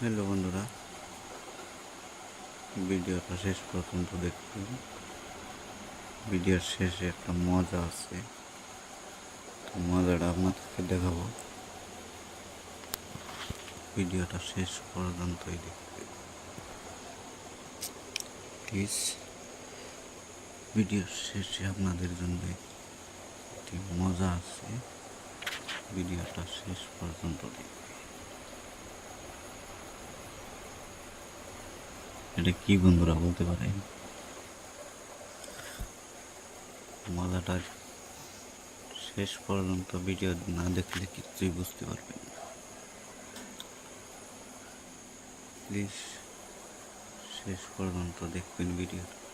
Hello বন্ধুরা, ভিডিওটা শেষ পর্যন্ত দেখবেন। ভিডিওর শেষে একটা মজা আছে, তো মজাটা আপনাদেরকে দেখাবো। ভিডিওটা শেষ পর্যন্তই দেখবেন প্লিজ। ভিডিওর শেষে আপনাদের জন্য একটি মজা আছে, ভিডিওটা শেষ পর্যন্ত দেখবেন। এটা কি বন্ধুরা বলতে পারেন? মজাটা শেষ পর্যন্ত ভিডিও না দেখলে কিছুই বুঝতে পারবেন না। প্লিজ শেষ পর্যন্ত দেখবেন ভিডিওটা।